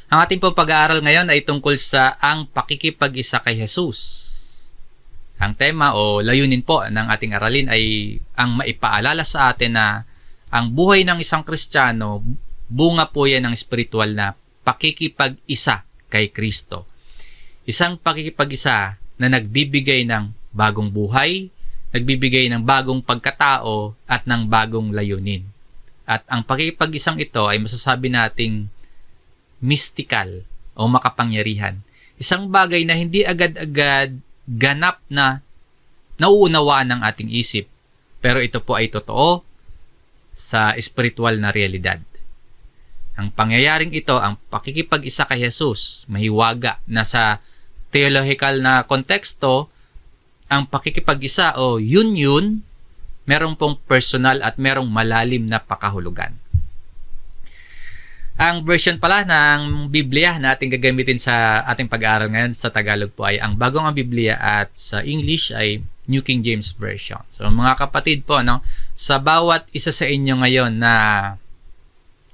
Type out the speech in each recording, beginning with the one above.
Ang ating pong pag-aaral ngayon ay tungkol sa ang pakikipag-isa kay Jesus. Ang tema o layunin po ng ating aralin ay ang maipaalala sa atin na ang buhay ng isang Kristiyano, bunga po yan ng espiritual na pakikipag-isa kay Kristo. Isang pakikipag-isa na nagbibigay ng bagong buhay, nagbibigay ng bagong pagkatao at ng bagong layunin. At ang pakikipag-isang ito ay masasabi nating mystical o makapangyarihan. Isang bagay na hindi agad-agad ganap na nauunawaan ng ating isip. Pero ito po ay totoo sa espiritual na realidad. Ang pangyayaring ito, ang pakikipag-isa kay Jesus, mahiwaga na sa theological na konteksto, ang pakikipag-isa o union, merong pong personal at merong malalim na pakahulugan. Ang version pala ng Biblia na ating gagamitin sa ating pag-aaral ngayon sa Tagalog po ay ang Bagong ang Biblia at sa English ay New King James Version. So mga kapatid po, sa bawat isa sa inyo ngayon na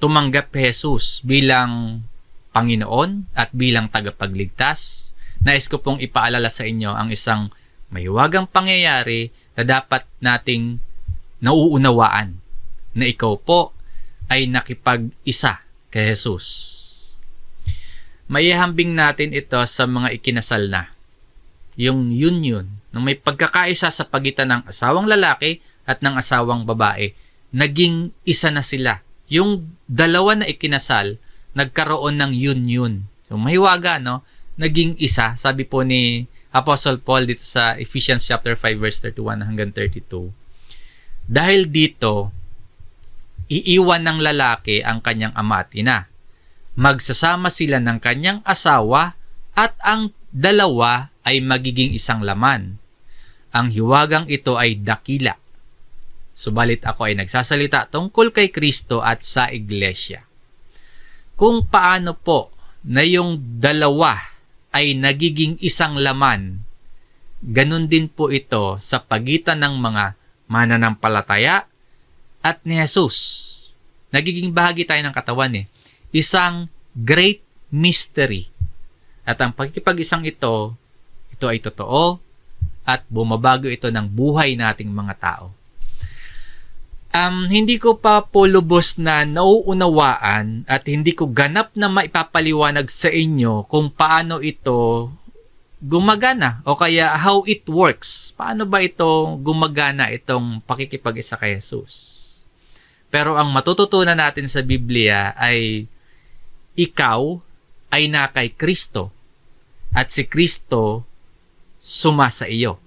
tumanggap kay Jesus bilang Panginoon at bilang tagapagligtas, nais ko pong ipaalala sa inyo ang isang mahiwagang pangyayari na dapat nating nauunawaan na ikaw po ay nakipag-isa kay Jesus. Maihambing natin ito sa mga ikinasal na. Yung union, nung may pagkakaisa sa pagitan ng asawang lalaki at ng asawang babae, naging isa na sila. Yung dalawa na ikinasal, nagkaroon ng union. So mahiwaga, naging isa. Sabi po ni Apostle Paul dito sa Ephesians chapter 5 verse 31 hanggang 32. Dahil dito, iiwan ng lalaki ang kanyang ama at ina. Magsasama sila ng kanyang asawa at ang dalawa ay magiging isang laman. Ang hiwagang ito ay dakila. Subalit ako ay nagsasalita tungkol kay Kristo at sa iglesia. Kung paano po na yung dalawa ay nagiging isang laman, ganun din po ito sa pagitan ng mga mananampalataya at ni Jesus. Nagiging bahagi tayo ng katawan Isang great mystery. At ang pagkipag-isang ito ay totoo at bumabago ito ng buhay nating mga tao. Hindi ko pa po lubos na nauunawaan at hindi ko ganap na maipapaliwanag sa inyo kung paano ito gumagana o kaya how it works. Paano ba ito gumagana itong pakikipag-isa kay Jesus? Pero ang matututunan natin sa Biblia ay ikaw ay na kay Kristo at si Kristo sumasa iyo.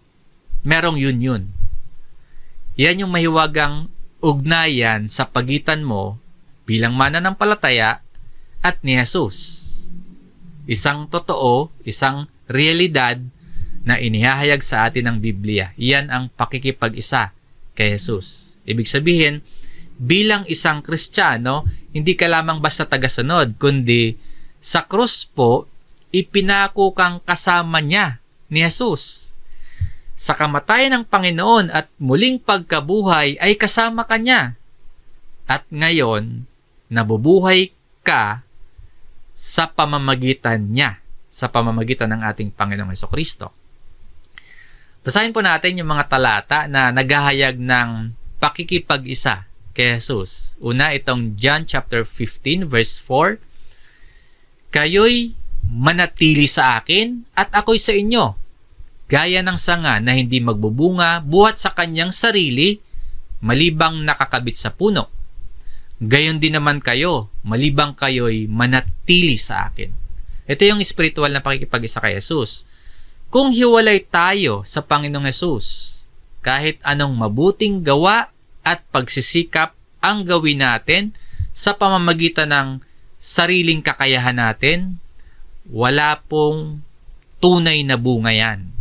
Merong union. Yan yung mahiwagang ugnayan sa pagitan mo bilang mananampalataya at ni Jesus. Isang totoo, isang realidad na inihahayag sa atin ng Biblia. Iyan ang pakikipag-isa kay Jesus. Ibig sabihin, bilang isang Kristiyano, hindi ka lamang basta tagasunod, kundi sa krus po, ipinako kang kasama niya ni Jesus. Sa kamatayan ng Panginoon at muling pagkabuhay ay kasama ka niya. At ngayon, nabubuhay ka sa pamamagitan niya, sa pamamagitan ng ating Panginoong Hesukristo. Basahin po natin yung mga talata na naghahayag ng pakikipag-isa kay Jesus. Una, itong John chapter 15 verse 4. Kayo'y manatili sa akin at ako'y sa inyo. Gaya ng sanga na hindi magbubunga buhat sa kanyang sarili, malibang nakakabit sa puno. Gayon din naman kayo, malibang kayo'y manatili sa akin. Ito yung espiritual na pakikipag-isa kay Jesus. Kung hiwalay tayo sa Panginoong Jesus, kahit anong mabuting gawa at pagsisikap ang gawin natin sa pamamagitan ng sariling kakayahan natin, wala pong tunay na bunga yan.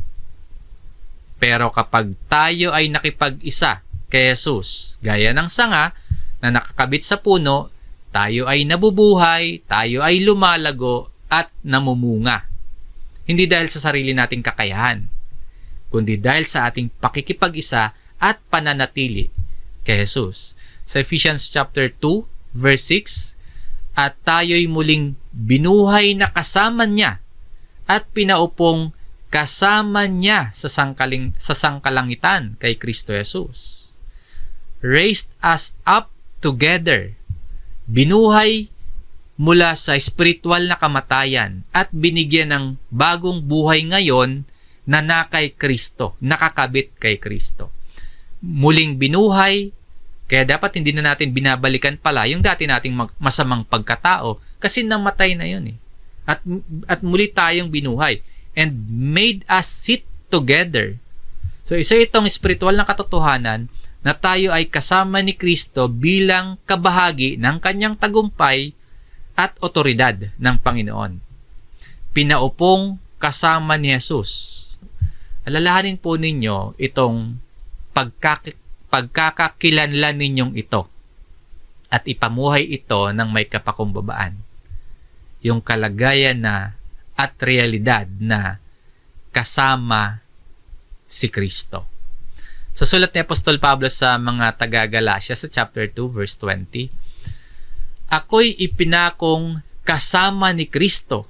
Pero kapag tayo ay nakipag-isa kay Jesus, gaya ng sanga na nakakabit sa puno, tayo ay nabubuhay, tayo ay lumalago at namumunga. Hindi dahil sa sarili nating kakayahan, kundi dahil sa ating pakikipag-isa at pananatili kay Jesus. Sa Ephesians chapter 2, verse 6, at tayo'y muling binuhay na kasama niya at pinaupong kasama niya sa sangkalangitan kay Kristo Jesus. Raised us up together. Binuhay mula sa spiritual na kamatayan at binigyan ng bagong buhay ngayon na kay Kristo, nakakabit kay Kristo. Muling binuhay, kaya dapat hindi na natin binabalikan pala yung dati nating masamang pagkatao kasi namatay na yun eh. At muli tayong binuhay and made us sit together. So isa itong spiritual na katotohanan na tayo ay kasama ni Kristo bilang kabahagi ng kanyang tagumpay at otoridad ng Panginoon. Pinaupong kasama ni Jesus. Alalahanin po ninyo itong pagkakakilanlan ninyong ito at ipamuhay ito ng may kapakumbabaan. Yung kalagayan na at realidad na kasama si Kristo. Sa sulat ni Apostol Pablo sa mga taga-Galacia sa chapter 2 verse 20, ako'y ipinakong kasama ni Kristo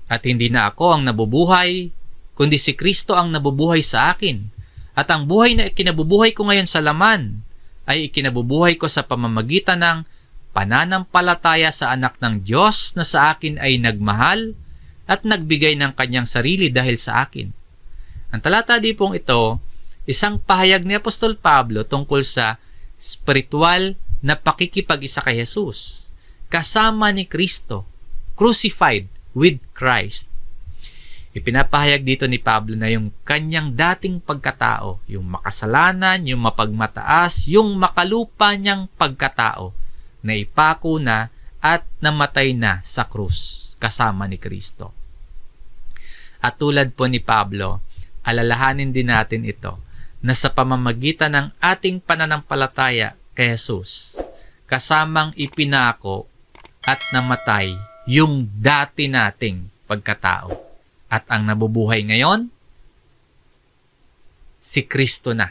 at hindi na ako ang nabubuhay, kundi si Kristo ang nabubuhay sa akin. At ang buhay na ikinabubuhay ko ngayon sa laman ay ikinabubuhay ko sa pamamagitan ng pananampalataya sa anak ng Diyos na sa akin ay nagmahal at nagbigay ng kanyang sarili dahil sa akin. Ang talata di pong ito, isang pahayag ni Apostol Pablo tungkol sa spiritual na pakikipag-isa kay Jesus. Kasama ni Kristo, crucified with Christ. Ipinapahayag dito ni Pablo na yung kanyang dating pagkatao, yung makasalanan, yung mapagmataas, yung makalupa niyang pagkatao, na ipako na at namatay na sa krus kasama ni Kristo. At tulad po ni Pablo, alalahanin din natin ito na sa pamamagitan ng ating pananampalataya kay Jesus, kasamang ipinako at namatay yung dati nating pagkatao. At ang nabubuhay ngayon, si Kristo na.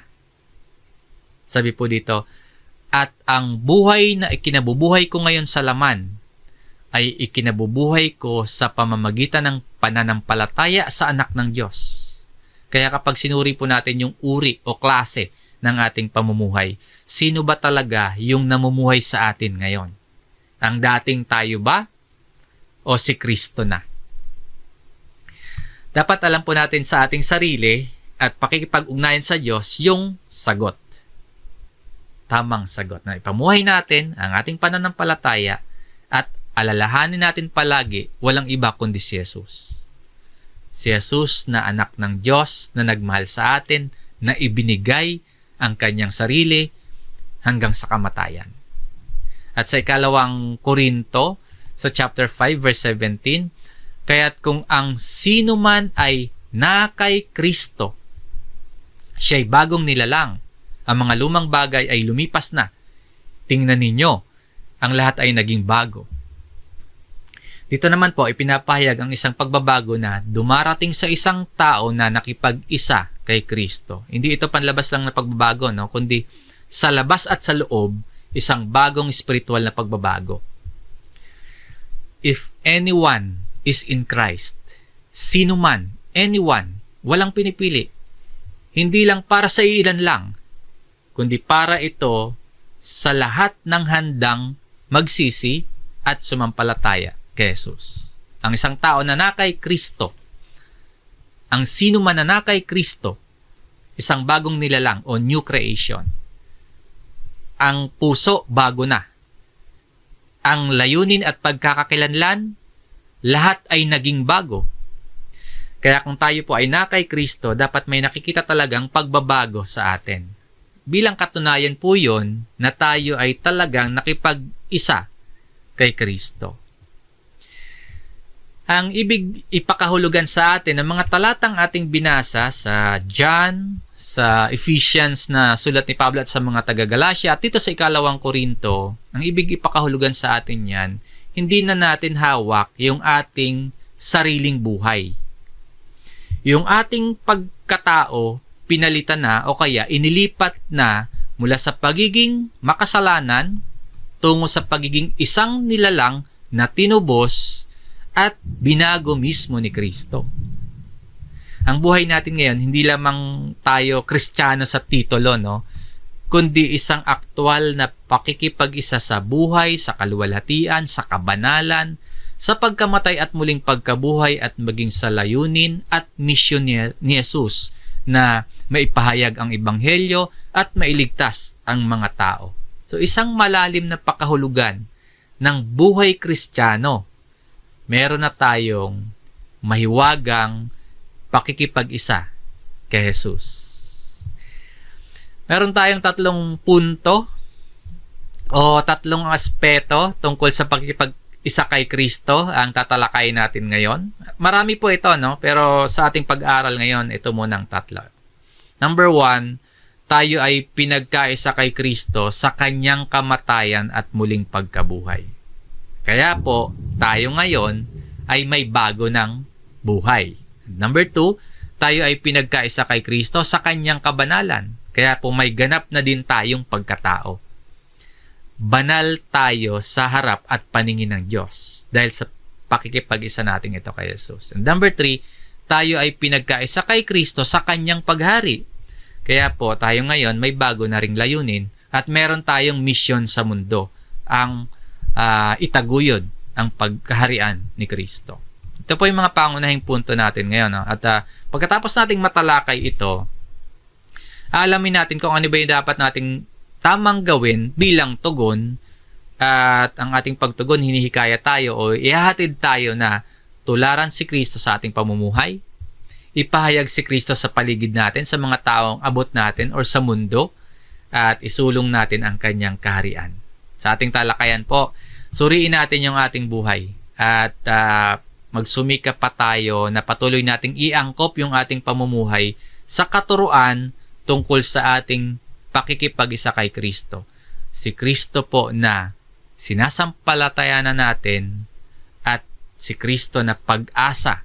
Sabi po dito, at ang buhay na ikinabubuhay ko ngayon sa laman ay ikinabubuhay ko sa pamamagitan ng pananampalataya sa anak ng Diyos. Kaya kapag sinuri po natin yung uri o klase ng ating pamumuhay, sino ba talaga yung namumuhay sa atin ngayon? Ang dating tayo ba o si Kristo na? Dapat alam po natin sa ating sarili at pakikipag-ugnayan sa Diyos yung sagot. Tamang sagot na ipamuhay natin ang ating pananampalataya at alalahanin natin palagi walang iba kundi si Jesus. Si Jesus na anak ng Diyos na nagmahal sa atin, na ibinigay ang kanyang sarili hanggang sa kamatayan. At sa ikalawang Korinto, sa chapter 5 verse 17, kaya't kung ang sino man ay na kay Kristo, siya'y bagong nilalang. Ang mga lumang bagay ay lumipas na. Tingnan ninyo, ang lahat ay naging bago. Dito naman po, ipinapahayag ang isang pagbabago na dumarating sa isang tao na nakipag-isa kay Kristo. Hindi ito panlabas lang na pagbabago, no? Kundi sa labas at sa loob, isang bagong spiritual na pagbabago. If anyone is in Christ, sino man, anyone, walang pinipili. Hindi lang para sa ilan lang, kundi para ito sa lahat ng handang magsisi at sumampalataya kay Jesus. Ang isang tao na nakay Kristo, ang sino man na nakay Kristo, isang bagong nilalang o new creation. Ang puso, bago na. Ang layunin at pagkakakilanlan, lahat ay naging bago. Kaya kung tayo po ay nakay Kristo, dapat may nakikita talagang pagbabago sa atin. Bilang katunayan po yun na tayo ay talagang nakipag-isa kay Kristo. Ang ibig ipakahulugan sa atin ng mga talatang ating binasa sa John, sa Ephesians na sulat ni Pablo at sa mga taga-Galacia at dito sa ikalawang Korinto, ang ibig ipakahulugan sa atin yan, hindi na natin hawak yung ating sariling buhay. Yung ating pagkatao, pinalitan na o kaya inilipat na mula sa pagiging makasalanan tungo sa pagiging isang nilalang na tinubos at binago mismo ni Kristo. Ang buhay natin ngayon, hindi lamang tayo Kristiyano sa titulo, no? Kundi isang aktwal na pakikipag-isa sa buhay, sa kaluwalhatian, sa kabanalan, sa pagkamatay at muling pagkabuhay at maging sa layunin at misyon ni Jesus na maipahayag ang ebanghelyo at mailigtas ang mga tao. So isang malalim na pakahulugan ng buhay Kristiyano. Meron na tayong mahiwagang pakikipag-isa kay Jesus. Meron tayong 3 punto o 3 aspeto tungkol sa pakikipag-isa kay Kristo ang tatalakayin natin ngayon. Marami po ito, no? Pero sa ating pag-aaral ngayon, ito muna ang 3. Number 1, tayo ay pinagkaisa kay Kristo sa kanyang kamatayan at muling pagkabuhay. Kaya po, tayo ngayon ay may bago ng buhay. Number 2, tayo ay pinagkaisa kay Kristo sa kanyang kabanalan. Kaya po may ganap na din tayong pagkatao. Banal tayo sa harap at paningin ng Diyos dahil sa pakikipag-isa natin ito kay Jesus. And number 3, tayo ay pinagkaisa kay Kristo sa kanyang paghari. Kaya po tayo ngayon may bago na ring layunin at meron tayong misyon sa mundo, ang itaguyod ang pagkaharian ni Kristo. Ito po yung mga pangunahing punto natin ngayon. No? At pagkatapos nating matalakay ito, alamin natin kung ano ba yung dapat nating tamang gawin bilang tugon, at ang ating pagtugon hinihikaya tayo o ihahatid tayo na tularan si Kristo sa ating pamumuhay, ipahayag si Kristo sa paligid natin, sa mga taong abot natin or sa mundo, at isulong natin ang kanyang kaharian. Sa ating talakayan po, suriin natin yung ating buhay at magsumikap pa tayo na patuloy nating iangkop yung ating pamumuhay sa katuruan tungkol sa ating pakikipag-isa kay Kristo. Si Kristo po na sinasampalatayanan natin at si Kristo na pag-asa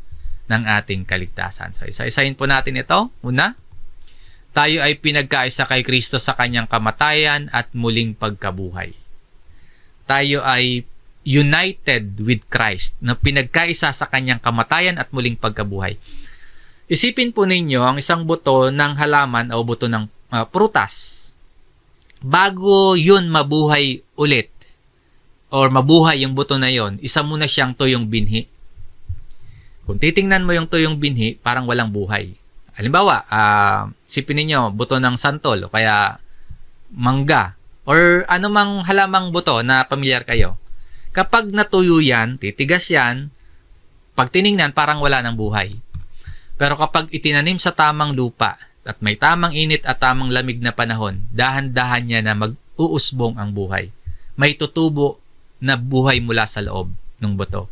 ng ating kaligtasan. So, isa-isahin po natin ito. Una, tayo ay pinagkaisa kay Kristo sa kanyang kamatayan at muling pagkabuhay. Tayo ay united with Christ na pinagkaisa sa kanyang kamatayan at muling pagkabuhay. Isipin po ninyo ang isang buto ng halaman o buto ng prutas. Bago yun mabuhay ulit or mabuhay yung buto na yon, isa muna siyang tuyong binhi. Kung titingnan mo yung tuyong binhi, parang walang buhay. Halimbawa, isipin ninyo buto ng santol o kaya mangga or anumang halamang buto na pamilyar kayo. Kapag natuyo yan, titigas yan, pag tiningnan, parang wala ng buhay. Pero kapag itinanim sa tamang lupa at may tamang init at tamang lamig na panahon, dahan-dahan niya na mag-uusbong ang buhay. May tutubo na buhay mula sa loob ng buto.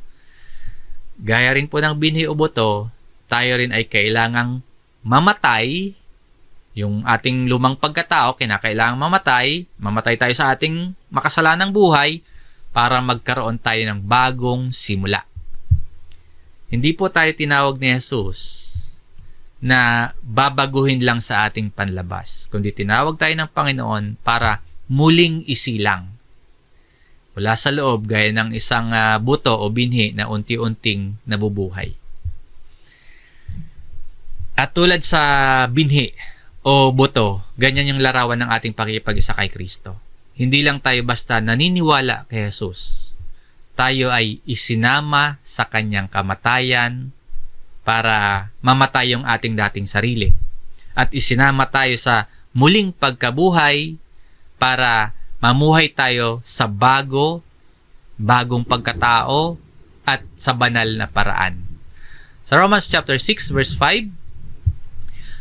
Gaya rin po ng binhi o buto, tayo rin ay kailangang mamatay. Yung ating lumang pagkatao, kinakailangang mamatay tayo sa ating makasalanang buhay para magkaroon tayo ng bagong simula. Hindi po tayo tinawag ni Jesus na babaguhin lang sa ating panlabas, kundi tinawag tayo ng Panginoon para muling isilang mula sa loob gaya ng isang buto o binhi na unti-unting nabubuhay. At tulad sa binhi o buto, ganyan yung larawan ng ating pakikipag-isa kay Kristo. Hindi lang tayo basta naniniwala kay Jesus. Tayo ay isinama sa kanyang kamatayan para mamatay yung ating dating sarili. At isinama tayo sa muling pagkabuhay para mamuhay tayo sa bagong pagkatao at sa banal na paraan. Sa Romans chapter 6 verse 5,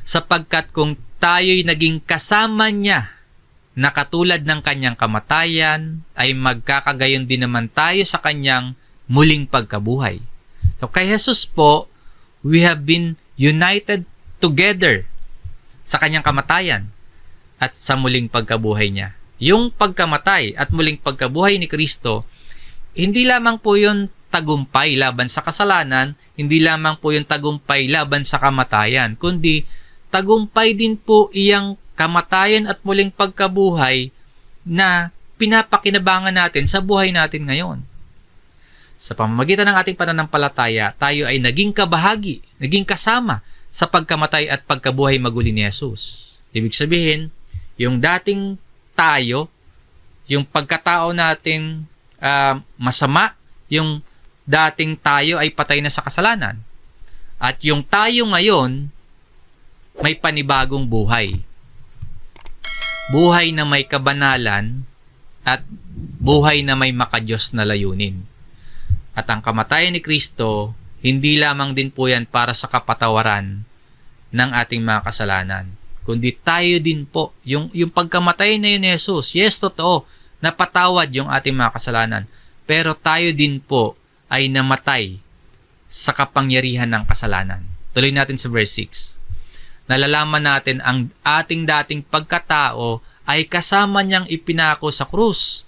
sapagkat kung tayo'y naging kasama niya na katulad ng kanyang kamatayan, ay magkakagayon din naman tayo sa kanyang muling pagkabuhay. So kay Jesus po, we have been united together sa kanyang kamatayan at sa muling pagkabuhay niya. Yung pagkamatay at muling pagkabuhay ni Kristo, hindi lamang po yun tagumpay laban sa kasalanan, hindi lamang po yung tagumpay laban sa kamatayan, kundi tagumpay din po iyang kamatayan at muling pagkabuhay na pinapakinabangan natin sa buhay natin ngayon. Sa pamamagitan ng ating pananampalataya, tayo ay naging kabahagi, naging kasama sa pagkamatay at pagkabuhay maguli ni Jesus. Ibig sabihin, yung dating tayo, yung pagkatao natin masama, yung dating tayo ay patay na sa kasalanan. At yung tayo ngayon, may panibagong buhay. Buhay na may kabanalan at buhay na may makadiyos na layunin. At ang kamatayan ni Kristo, hindi lamang din po yan para sa kapatawaran ng ating mga kasalanan, kundi tayo din po, yung pagkamatay na yun ni Jesus, yes, totoo, napatawad yung ating mga kasalanan, pero tayo din po ay namatay sa kapangyarihan ng kasalanan. Tuloy natin sa verse 6. Nalalaman natin ang ating dating pagkatao ay kasama niyang ipinako sa krus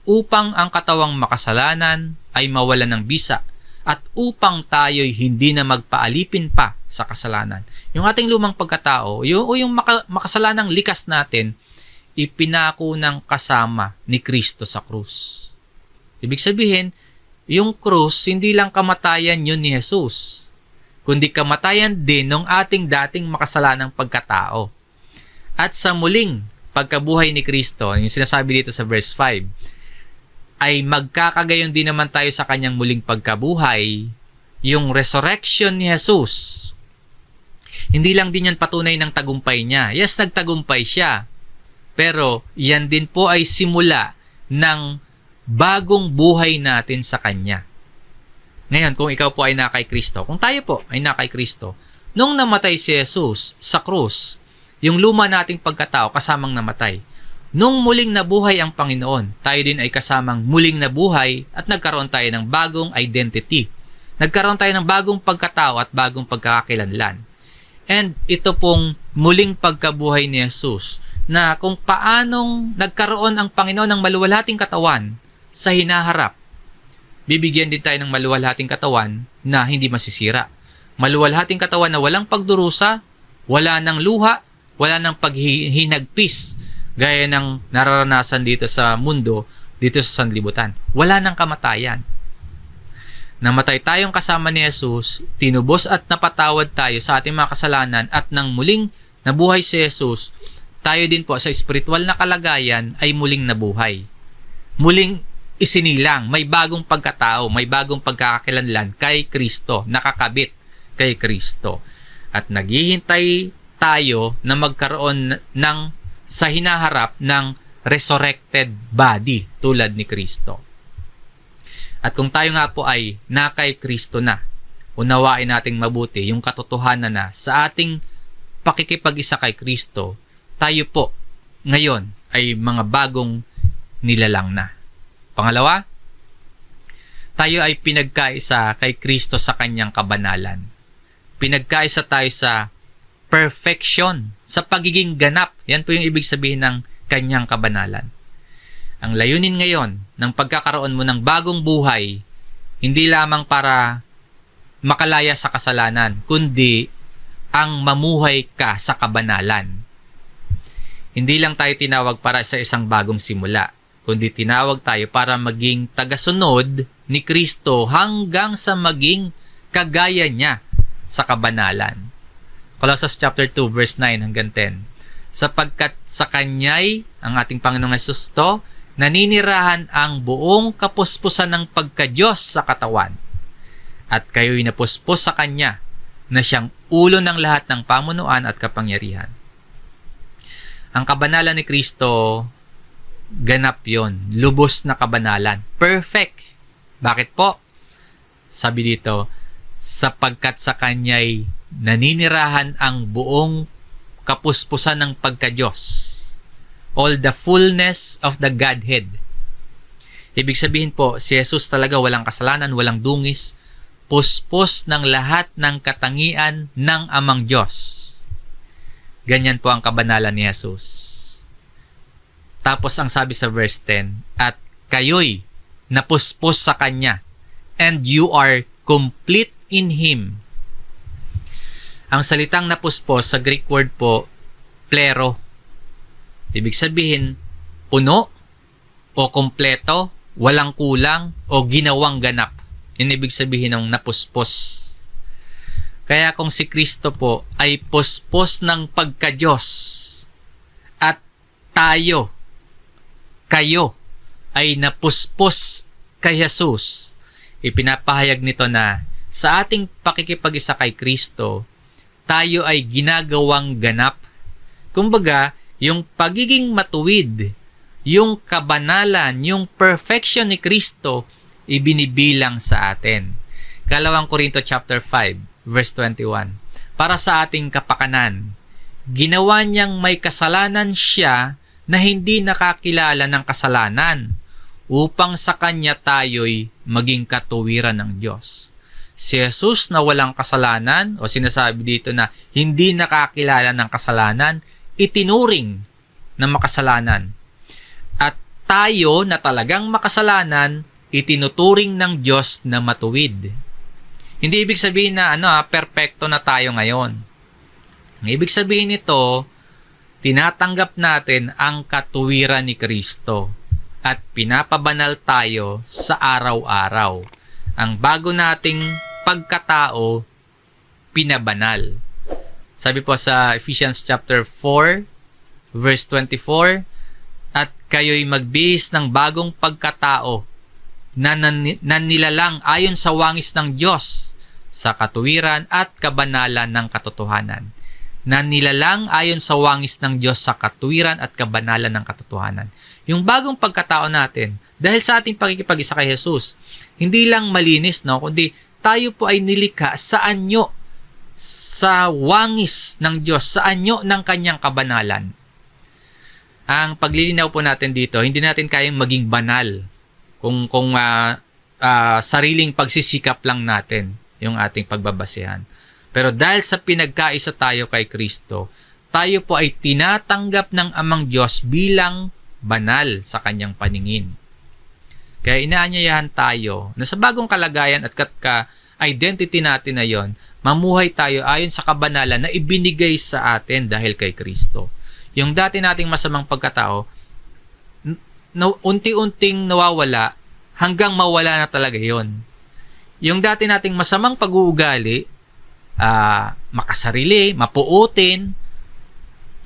upang ang katawang makasalanan ay mawalan ng bisa at upang tayo'y hindi na magpaalipin pa sa kasalanan. Yung ating lumang pagkatao, yung makasalanang likas natin, ipinako ng kasama ni Kristo sa krus. Ibig sabihin, yung krus, hindi lang kamatayan yun ni Jesus, kundi kamatayan din ng ating dating makasalanang pagkatao. At sa muling pagkabuhay ni Kristo, yung sinasabi dito sa verse 5, ay magkakagayon din naman tayo sa kanyang muling pagkabuhay, yung resurrection ni Jesus. Hindi lang din yan patunay ng tagumpay niya. Yes, nagtagumpay siya. Pero yan din po ay simula ng bagong buhay natin sa Kanya. Ngayon, kung ikaw po ay na kay Kristo, kung tayo po ay na kay Kristo, nung namatay si Jesus sa krus, yung luma nating pagkatao kasamang namatay. Nung muling nabuhay ang Panginoon, tayo din ay kasamang muling nabuhay at nagkaroon tayo ng bagong identity. Nagkaroon tayo ng bagong pagkatao at bagong pagkakakilanlan. And ito pong muling pagkabuhay ni Jesus na kung paanong nagkaroon ang Panginoon ng maluwalhating katawan sa hinaharap, bibigyan din tayo ng maluwalhating katawan na hindi masisira. Maluwalhating katawan na walang pagdurusa, wala ng luha, wala ng paghinagpis, gaya ng nararanasan dito sa mundo, dito sa sanlibutan. Wala ng kamatayan. Namatay tayong kasama ni Jesus, tinubos at napatawad tayo sa ating mga kasalanan at nang muling nabuhay si Jesus, tayo din po sa espiritual na kalagayan ay muling nabuhay. Muling isinilang, may bagong pagkatao, may bagong pagkakakilanlan kay Kristo, nakakabit kay Kristo. At naghihintay tayo na magkaroon ng sa hinaharap ng resurrected body tulad ni Kristo. At kung tayo nga po ay na kay Kristo na, unawain nating mabuti yung katotohanan na sa ating pakikipag-isa kay Kristo, tayo po ngayon ay mga bagong nilalang na. Pangalawa, tayo ay pinagkaisa kay Kristo sa kanyang kabanalan. Pinagkaisa tayo sa perfection, sa pagiging ganap. Yan po yung ibig sabihin ng kanyang kabanalan. Ang layunin ngayon ng pagkakaroon mo ng bagong buhay, hindi lamang para makalaya sa kasalanan, kundi ang mamuhay ka sa kabanalan. Hindi lang tayo tinawag para sa isang bagong simula, kundi tinawag tayo para maging tagasunod ni Kristo hanggang sa maging kagaya niya sa kabanalan. Colossians chapter 2 verse 9 hanggang 10. Sapagkat sa Kanya'y, ang ating Panginoong Hesus to, naninirahan ang buong kapuspusan ng pagka-Diyos sa katawan. At kayo'y napuspos sa Kanya na siyang ulo ng lahat ng pamunuan at kapangyarihan. Ang kabanalan ni Kristo, ganap yon, lubos na kabanalan. Perfect. Bakit po? Sabi dito, sapagkat sa Kanya'y naninirahan ang buong kapuspusan ng pagka-Diyos. All the fullness of the Godhead. Ibig sabihin po, si Jesus talaga walang kasalanan, walang dungis, puspos ng lahat ng katangian ng Amang Diyos. Ganyan po ang kabanalan ni Jesus. Tapos ang sabi sa verse 10, at kayo'y napuspos sa Kanya, and you are complete in Him. Ang salitang napuspos sa Greek word po, plero. Ibig sabihin, puno o kompleto, walang kulang o ginawang ganap. Yun ibig sabihin ng napuspos. Kaya kung si Kristo po ay puspos ng pagka-Diyos at kayo ay napuspos kay Jesus, ipinapahayag nito na sa ating pakikipag-isa kay Kristo, tayo ay ginagawang ganap. Kumbaga, yung pagiging matuwid, yung kabanalan, yung perfection ni Kristo, ibinibilang sa atin. 2 Korinto chapter 5, verse 21. Para sa ating kapakanan, ginawa niyang may kasalanan siya na hindi nakakilala ng kasalanan, upang sa Kanya tayo'y maging katuwiran ng Diyos. Si Jesus na walang kasalanan, o sinasabi dito na hindi nakakilala ng kasalanan, itinuring na makasalanan. At tayo na talagang makasalanan, itinuturing ng Diyos na matuwid. Hindi ibig sabihin na perpekto na tayo ngayon. Ang ibig sabihin nito, tinatanggap natin ang katuwiran ni Kristo at pinapabanal tayo sa araw-araw. Ang bago nating pagkatao, pinabanal. Sabi po sa Ephesians chapter 4, verse 24, at kayo'y magbihis ng bagong pagkatao na nilalang ayon sa wangis ng Diyos sa katuwiran at kabanalan ng katotohanan. Na nilalang ayon sa wangis ng Diyos sa katuwiran at kabanalan ng katotohanan. Yung bagong pagkatao natin, dahil sa ating pakikipag-isa kay Jesus, hindi lang malinis, kundi tayo po ay nilikha sa anyo, sa wangis ng Diyos, sa anyo ng kanyang kabanalan. Ang paglilinaw po natin dito, hindi natin kayang maging banal kung sariling pagsisikap lang natin yung ating pagbabasehan. Pero dahil sa pinagkaisa tayo kay Kristo, tayo po ay tinatanggap ng Amang Diyos bilang banal sa kanyang paningin. Kaya inaanyayahan tayo na sa bagong kalagayan at identity natin na yon, mamuhay tayo ayon sa kabanalan na ibinigay sa atin dahil kay Kristo. Yung dati nating masamang pagkatao, unti-unting nawawala hanggang mawala na talaga yon. Yung dati nating masamang pag-uugali, makasarili, mapuutin,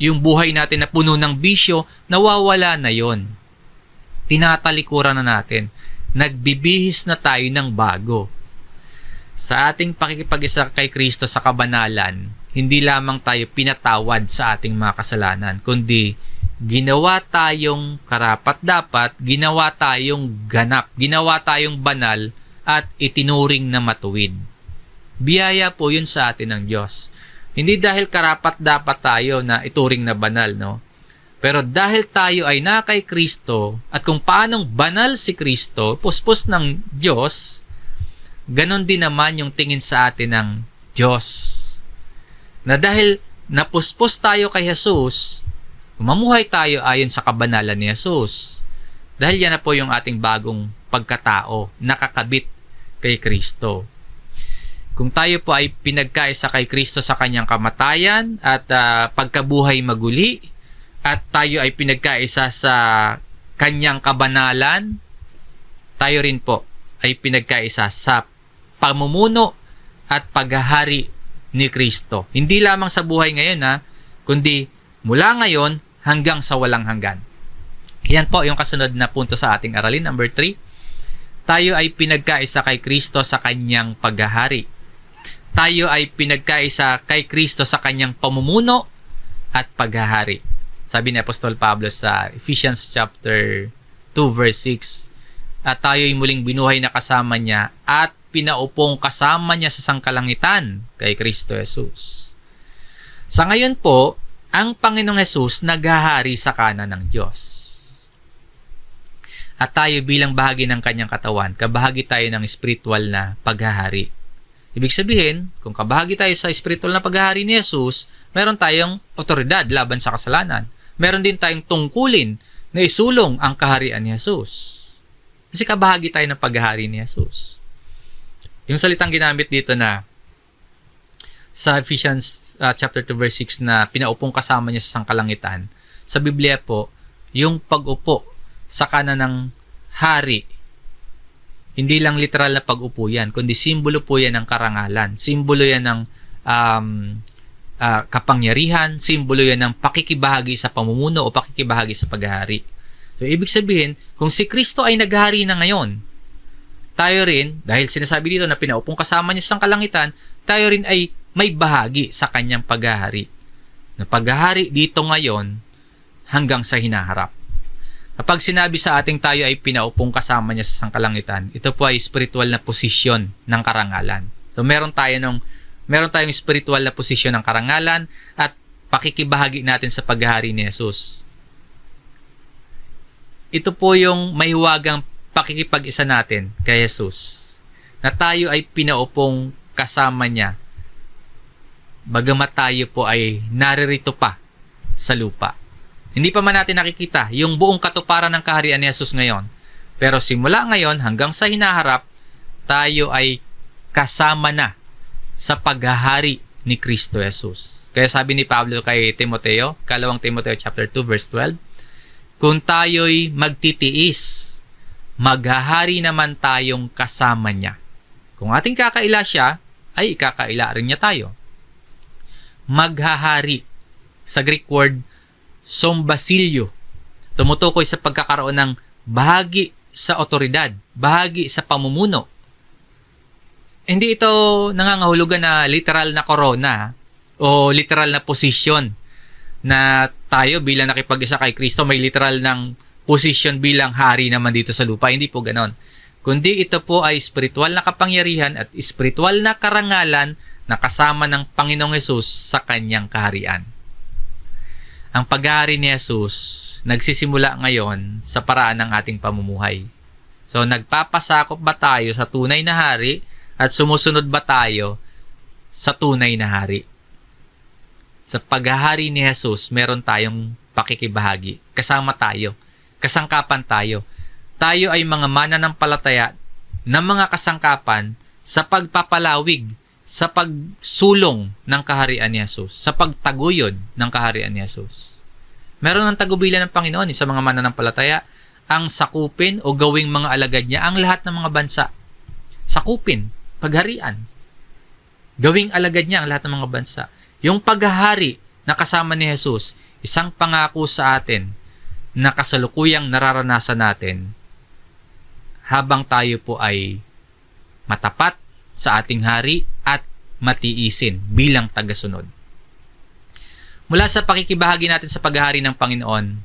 yung buhay natin na puno ng bisyo, nawawala na yon. Tinatalikuran na natin. Nagbibihis na tayo ng bago. Sa ating pakikipag-isa kay Kristo sa kabanalan, hindi lamang tayo pinatawad sa ating mga kasalanan, kundi ginawa tayong karapat-dapat, ginawa tayong ganap, ginawa tayong banal, at itinuring na matuwid. Biyaya po yun sa atin ng Diyos. Hindi dahil karapat-dapat tayo na ituring na banal, Pero dahil tayo ay na kay Kristo, at kung paanong banal si Kristo, puspos ng Diyos, ganon din naman yung tingin sa atin ng Diyos. Na dahil napuspos tayo kay Jesus, mamuhay tayo ayon sa kabanalan ni Jesus. Dahil yan na po yung ating bagong pagkatao, nakakabit kay Kristo. Kung tayo po ay pinagkaisa kay Kristo sa kanyang kamatayan at pagkabuhay maguli, at tayo ay pinagkaisa sa kanyang kabanalan, tayo rin po ay pinagkaisa sa pamumuno at paghahari ni Kristo. Hindi lamang sa buhay ngayon, kundi mula ngayon hanggang sa walang hanggan. Yan po yung kasunod na punto sa ating aralin. Number 3, tayo ay pinagkaisa kay Kristo sa kanyang paghahari. Tayo ay pinagkaisa kay Kristo sa kanyang pamumuno at paghahari. Sabi ni Apostol Pablo sa Ephesians chapter 2 verse 6, at tayo'y muling binuhay na kasama niya at pinaupong kasama niya sa sangkalangitan kay Kristo Jesus. Sa ngayon po, ang Panginoong Jesus naghahari sa kanan ng Diyos. At tayo bilang bahagi ng kanyang katawan, kabahagi tayo ng spiritual na paghahari. Ibig sabihin, kung kabahagi tayo sa spiritual na paghahari ni Jesus, meron tayong otoridad laban sa kasalanan. Meron din tayong tungkulin na isulong ang kaharian ni Jesus. Kasi kabahagi tayo ng paghahari ni Jesus. Yung salitang ginamit dito na sa Ephesians chapter 2 verse 6 na pinaupong kasama niya sa sangkalangitan, sa Biblia po, yung pag-upo sa kanan ng hari, Hindi lang literal na pag-upo yan, kundi simbolo po yan ng karangalan. Simbolo yan ng kapangyarihan, simbolo yan ng pakikibahagi sa pamumuno o pakikibahagi sa paghahari. So, ibig sabihin, kung si Kristo ay naghahari na ngayon, tayo rin, dahil sinasabi dito na pinaupong kasama niya sa kalangitan, tayo rin ay may bahagi sa kanyang paghahari. Na paghahari dito ngayon hanggang sa hinaharap. Kapag sinabi sa ating tayo ay pinaupong kasama niya sa sangkalangitan, ito po ay spiritual na posisyon ng karangalan. So meron tayong spiritual na posisyon ng karangalan at pakikibahagi natin sa paghahari ni Jesus. Ito po yung mahiwagang pakikipag-isa natin kay Jesus. Na tayo ay pinaupong kasama niya, bagamat tayo po ay naririto pa sa lupa. Hindi pa man natin nakikita yung buong katuparan ng kaharian ni Jesus ngayon. Pero simula ngayon hanggang sa hinaharap, tayo ay kasama na sa paghahari ni Kristo Jesus. Kaya sabi ni Pablo kay Timoteo, 2 Timoteo chapter 2 verse 12, kung tayo'y magtitiis, maghahari naman tayong kasama niya. Kung ating kakaila siya, ay ikakaila rin niya tayo. Maghahari. Sa Greek word, sombasilyo. Tumutukoy sa pagkakaroon ng bahagi sa otoridad, bahagi sa pamumuno. Hindi ito nangangahulugan na literal na korona o literal na posisyon na tayo bilang nakipag-isa kay Kristo may literal ng posisyon bilang hari naman dito sa lupa. Hindi po ganon. Kundi ito po ay spiritual na kapangyarihan at spiritual na karangalan na kasama ng Panginoong Hesus sa kanyang kaharian. Ang paghahari ni Jesus nagsisimula ngayon sa paraan ng ating pamumuhay. So, nagpapasakop ba tayo sa tunay na hari at sumusunod ba tayo sa tunay na hari? Sa paghahari ni Jesus, meron tayong pakikibahagi. Kasama tayo. Kasangkapan tayo. Tayo ay mga mananampalataya ng mga kasangkapan sa pagpapalawig, sa pagsulong ng kaharian ni Jesus, sa pagtaguyod ng kaharian ni Jesus. Meron ng tagubilin ng Panginoon sa mga mananampalataya ang sakupin o gawing mga alagad niya ang lahat ng mga bansa. Sakupin, pagharian. Gawing alagad niya ang lahat ng mga bansa. Yung paghahari na kasama ni Jesus, isang pangako sa atin na kasalukuyang nararanasan natin habang tayo po ay matapat sa ating hari at matiisin bilang tagasunod. Mula sa pakikibahagi natin sa paghahari ng Panginoon,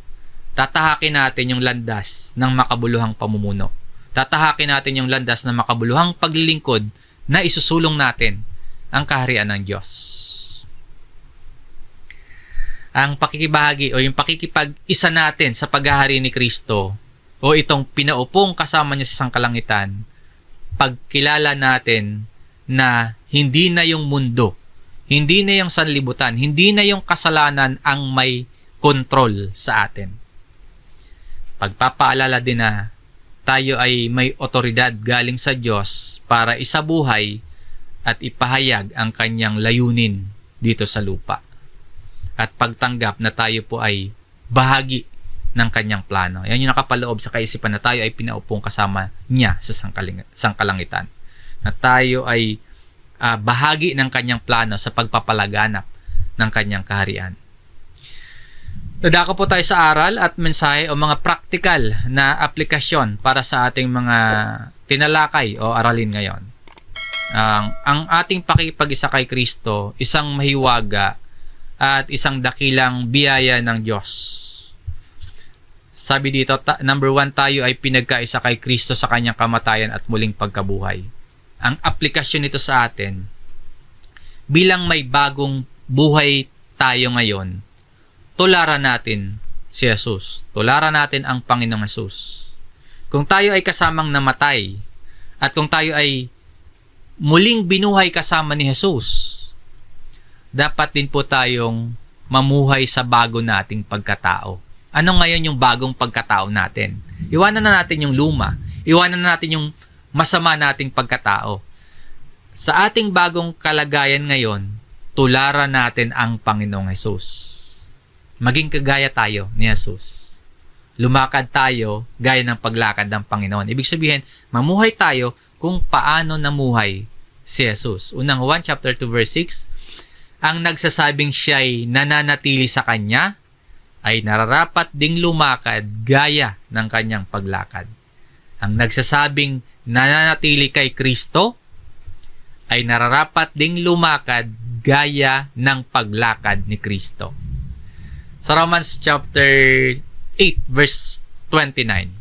tatahakin natin yung landas ng makabuluhang pamumuno. Tatahakin natin yung landas ng makabuluhang paglilingkod na isusulong natin ang kaharian ng Diyos. Ang pakikibahagi o yung pakikipag-isa natin sa paghahari ni Kristo o itong pinaupong kasama niya sa sangkalangitan, pagkilala natin na hindi na yung mundo, hindi na yung sanlibutan, hindi na yung kasalanan ang may control sa atin. Pagpapaalala din na tayo ay may otoridad galing sa Diyos para isabuhay at ipahayag ang kanyang layunin dito sa lupa. At pagtanggap na tayo po ay bahagi ng kanyang plano. Yan yung nakapaloob sa kaisipan na tayo ay pinaupong kasama niya sa sangkalangitan. Na tayo ay bahagi ng kanyang plano sa pagpapalaganap ng kanyang kaharian. Dadako po tayo sa aral at mensahe o mga praktikal na aplikasyon para sa ating mga tinalakay o aralin ngayon. Ang ating pakikipag-isa kay Kristo, isang mahiwaga at isang dakilang biyaya ng Diyos. Sabi dito, number 1, tayo ay pinagkaisa kay Kristo sa kanyang kamatayan at muling pagkabuhay. Ang aplikasyon nito sa atin, bilang may bagong buhay tayo ngayon, tularan natin si Jesus. Tularan natin ang Panginoong Jesus. Kung tayo ay kasamang namatay at kung tayo ay muling binuhay kasama ni Jesus, dapat din po tayong mamuhay sa bago nating pagkatao. Ano ngayon yung bagong pagkatao natin? Iwanan na natin yung luma. Iwanan na natin yung masama nating pagkatao. Sa ating bagong kalagayan ngayon, tularan natin ang Panginoong Jesus. Maging kagaya tayo ni Jesus. lumakad tayo gaya ng paglakad ng Panginoon. Ibig sabihin, mamuhay tayo kung paano namuhay si Jesus. Unang Juan chapter 2 verse 6, ang nagsasabing siya'y nananatili sa Kanya ay nararapat ding lumakad gaya ng Kanyang paglakad. Ang nagsasabing nananatili kay Kristo ay nararapat ding lumakad gaya ng paglakad ni Kristo. Sa Romans chapter 8 verse 29,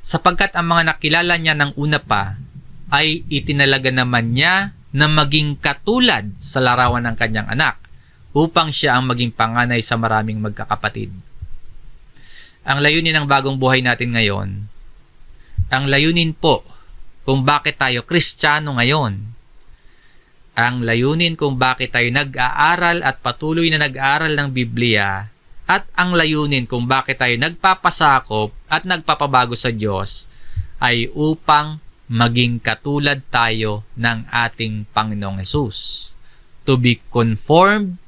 sapagkat ang mga nakilala niya ng una pa ay itinalaga naman niya na maging katulad sa larawan ng kanyang anak upang siya ang maging panganay sa maraming magkakapatid. Ang layunin ng bagong buhay natin ngayon, ang layunin po kung bakit tayo Kristiyano ngayon, ang layunin kung bakit tayo nag-aaral at patuloy na nag-aaral ng Biblia, at ang layunin kung bakit tayo nagpapasakop at nagpapabago sa Diyos ay upang maging katulad tayo ng ating Panginoong Hesus. To be conformed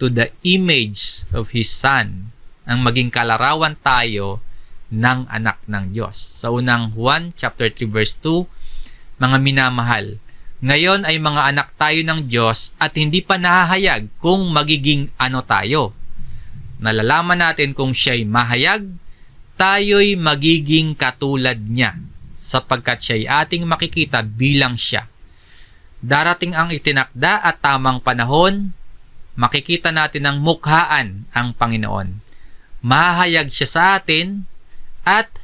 to the image of His Son. Ang maging kalarawan tayo ng anak ng Diyos. Sa unang Juan chapter 3 verse 2, mga minamahal, ngayon ay mga anak tayo ng Diyos at hindi pa nahahayag kung magiging ano tayo. Nalalaman natin kung siya'y mahayag, tayo'y magiging katulad niya sapagkat siya'y ating makikita bilang siya. Darating ang itinakda at tamang panahon, makikita natin ang mukhaan ang Panginoon. Mahahayag siya sa atin at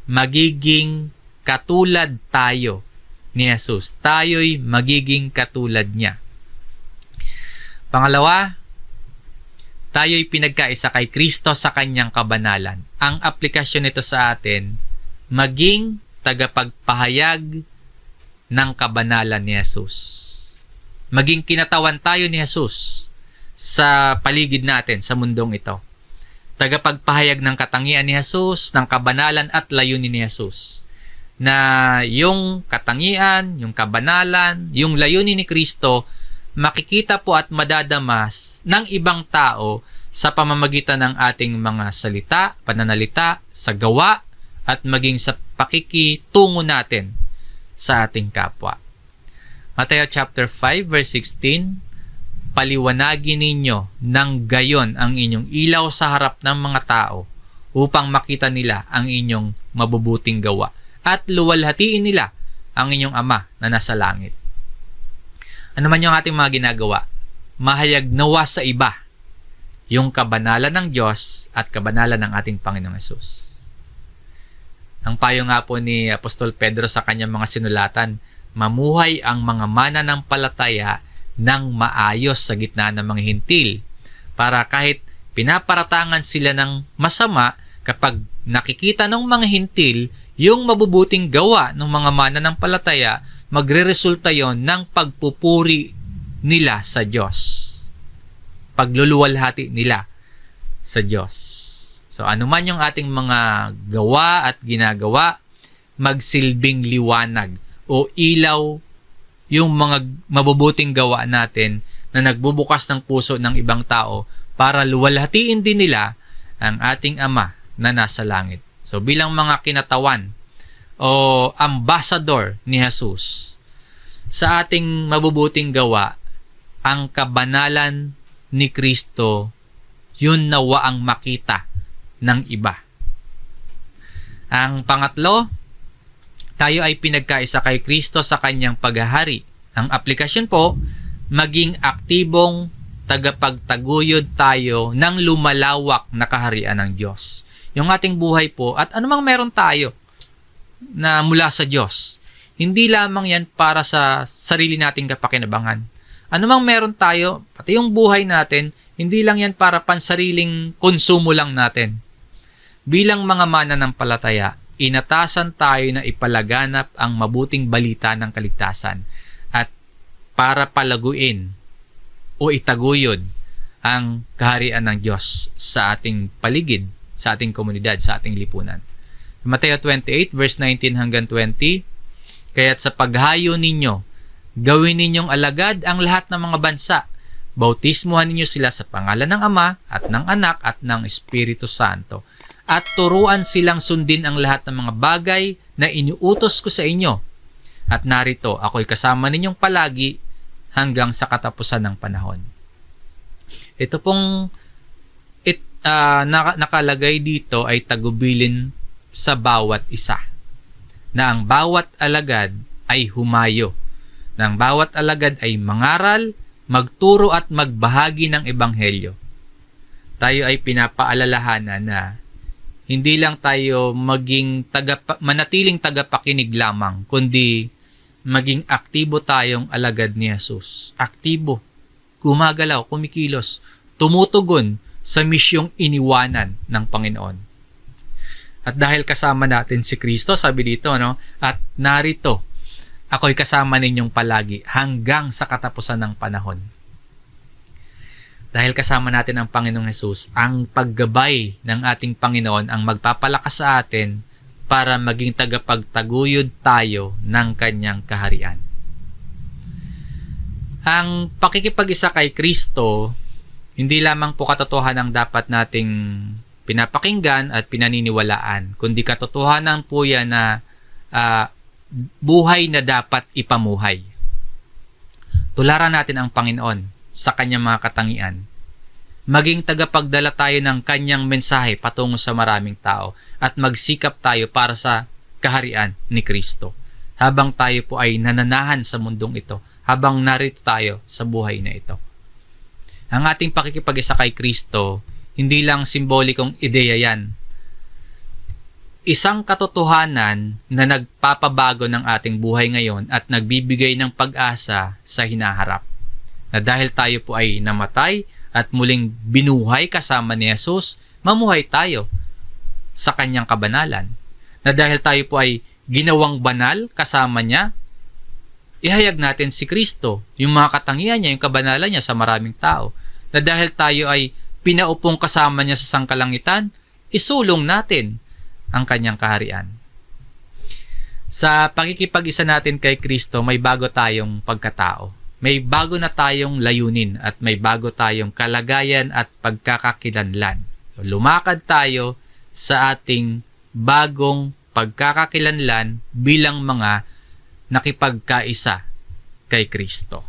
magiging katulad tayo ni Jesus. Tayo'y magiging katulad niya. Pangalawa, tayo'y pinagkaisa kay Kristo sa kanyang kabanalan. Ang aplikasyon nito sa atin, maging tagapagpahayag ng kabanalan ni Jesus. Maging kinatawan tayo ni Jesus sa paligid natin, sa mundong ito. Tagapagpahayag ng katangian ni Jesus, ng kabanalan at layunin ni Jesus. Na yung katangian, yung kabanalan, yung layunin ni Kristo, makikita po at madadamas ng ibang tao sa pamamagitan ng ating mga salita, pananalita, sa gawa, at maging sa pakikitungo natin sa ating kapwa. Mateo chapter 5 verse 16, paliwanagin ninyo ng gayon ang inyong ilaw sa harap ng mga tao upang makita nila ang inyong mabubuting gawa at luwalhatiin nila ang inyong Ama na nasa langit. Ano man yung ating mga ginagawa, mahayag nawa sa iba yung kabanalan ng Diyos at kabanalan ng ating Panginoong Hesus. Ang payo nga po ni Apostol Pedro sa kanyang mga sinulatan, mamuhay ang mga mananampalataya ng maayos sa gitna ng mga hintil para kahit pinaparatangan sila ng masama, kapag nakikita ng mga hintil yung mabubuting gawa ng mga mananampalataya, magre-resulta yon ng pagpupuri nila sa Diyos. Pagluluwalhati nila sa Diyos. So, anuman yung ating mga gawa at ginagawa, magsilbing liwanag o ilaw yung mga mabubuting gawa natin na nagbubukas ng puso ng ibang tao para luwalhatiin din nila ang ating Ama na nasa langit. So, bilang mga kinatawan o ambassador ni Jesus, sa ating mabubuting gawa, ang kabanalan ni Kristo, yun nawa ang makita ng iba. Ang pangatlo, tayo ay pinagkaisa kay Kristo sa kanyang paghahari. Ang aplikasyon po, maging aktibong tagapagtaguyod tayo ng lumalawak na kaharian ng Diyos. Yung ating buhay po at anumang meron tayo na mula sa Diyos, hindi lamang yan para sa sarili nating kapakinabangan. Anumang meron tayo, pati yung buhay natin, hindi lang yan para pansariling konsumo lang natin. Bilang mga mananampalataya, inatasan tayo na ipalaganap ang mabuting balita ng kaligtasan at para palaguin o itaguyod ang kaharian ng Diyos sa ating paligid, sa ating komunidad, sa ating lipunan. Mateo 28 verse 19 hanggang 20, kaya't sa paghayo ninyo, gawin ninyong alagad ang lahat ng mga bansa. Bautismuhan ninyo sila sa pangalan ng Ama at ng Anak at ng Espiritu Santo. at turuan silang sundin ang lahat ng mga bagay na iniutos ko sa inyo. At narito, ako'y kasama ninyong palagi hanggang sa katapusan ng panahon. Ito pong nakalagay dito ay tagubilin sa bawat isa. Na ang bawat alagad ay humayo. Na ang bawat alagad ay mangaral, magturo at magbahagi ng ebanghelyo. Tayo ay pinapaalalahanan na hindi lang tayo manatiling tagapakinig lamang, kundi maging aktibo tayong alagad ni Jesus. Aktibo, gumagalaw, kumikilos, tumutugon sa misyong iniwanan ng Panginoon. At dahil kasama natin si Kristo, sabi dito, at narito, ako'y kasama ninyong palagi hanggang sa katapusan ng panahon. Dahil kasama natin ang Panginoong Jesus, ang paggabay ng ating Panginoon ang magpapalakas sa atin para maging tagapagtaguyod tayo ng kanyang kaharian. Ang pakikipag-isa kay Kristo, hindi lamang po katotohanan ang dapat nating pinapakinggan at pinaniniwalaan, kundi katotohanan po yan na buhay na dapat ipamuhay. Tularan natin ang Panginoon sa kanyang mga katangian. Maging tagapagdala tayo ng kanyang mensahe patungo sa maraming tao at magsikap tayo para sa kaharian ni Kristo. Habang tayo po ay nananahan sa mundong ito, habang narito tayo sa buhay na ito. Ang ating pakikipag-isa kay Kristo, hindi lang simbolikong ideya yan. Isang katotohanan na nagpapabago ng ating buhay ngayon at nagbibigay ng pag-asa sa hinaharap. Na dahil tayo po ay namatay at muling binuhay kasama ni Jesus, mamuhay tayo sa kanyang kabanalan. Na dahil tayo po ay ginawang banal kasama niya, ihayag natin si Kristo, yung mga katangian niya, yung kabanalan niya sa maraming tao. Na dahil tayo ay pinaupong kasama niya sa sangkalangitan, isulong natin ang kanyang kaharian. Sa pakikipag-isa natin kay Kristo, may bago tayong pagkatao. May bago na tayong layunin at may bago tayong kalagayan at pagkakakilanlan. Lumakad tayo sa ating bagong pagkakakilanlan bilang mga nakipagkaisa kay Kristo.